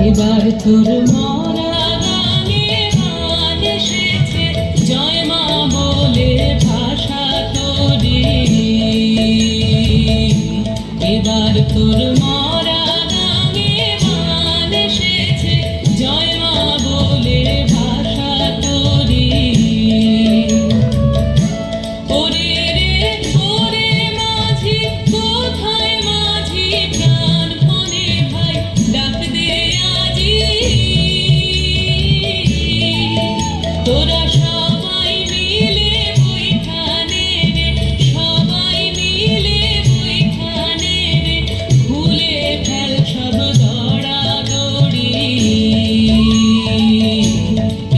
এবার তোর মরা গানে গান এসেছে, জয় মা বলে ভাষা তোরে। এবার তোর মরা গানে গান এসেছে, জয় মা বলে ভাষা তোরে। ওরে রে ওরে মাঝি, কোথায় মাঝি প্রাণপণে ভাই ডাক দে আজি। তোরা সবাই মিলে বইখানে রে, সবাই মিলে বইখানে রে, ভুলে ফেল সব দৌড়াদৌড়ি।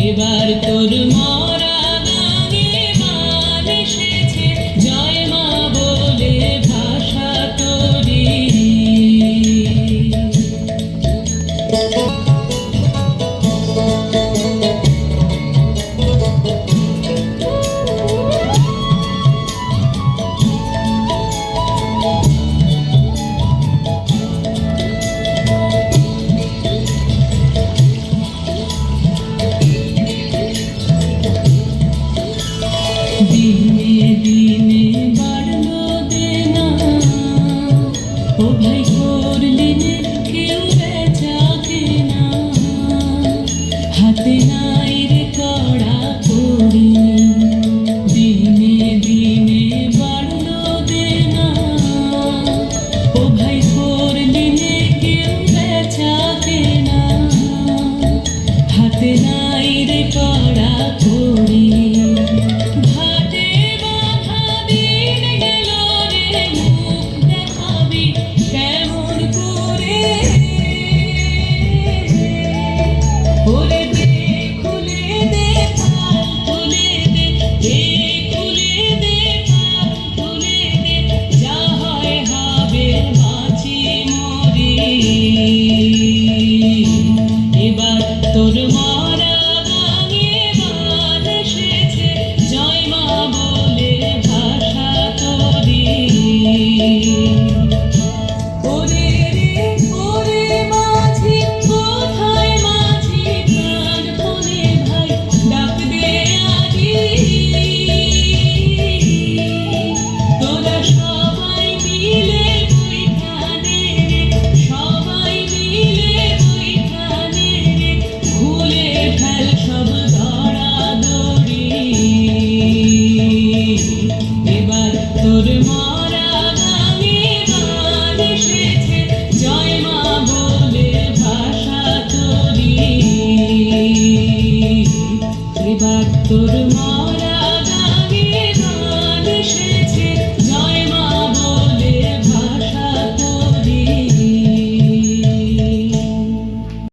এবার তোর মরা গানে গান এসেছে, জয় মা বলে ভাষা তোরে। দিনে দিনে বাড়লো দেনা, ও ভাই করলি নে কেউ বেচা কেনা। হাতে নাই রে কড়া কড়ি, দিনে দিনে বাড়লো দেনা, ও ভাই করলি নে কেউ বেচা কেনা। হাতে নাই রে কড়া কড়ি, ঘাটে বাঁধা দিন গেল রে, মুখ দেখাবি কেমন করে। ওরে দে খুলে দে পাল তুলে দে, দে খুলে দে পাল তুলে দে, যা হয় হবে বাঁচি মরি। এবার তোর মরা গানে গান এসেছে, জয় মা বলে ভাষা তোরে। ওরে রে ওরে মাঝি, কোথায় মাঝি প্রাণপণে ভাই ডাক দে আজি। তোরা সবাই মিলে বইখানে রে, সবাই মিলে বইখানে রে, ভুলে ফেল সব দৌড়াদৌড়ি। এবার তোর মরা গানে গান এসেছে, জয় মা বলে ভাষা তোরে। এবার তোর মরা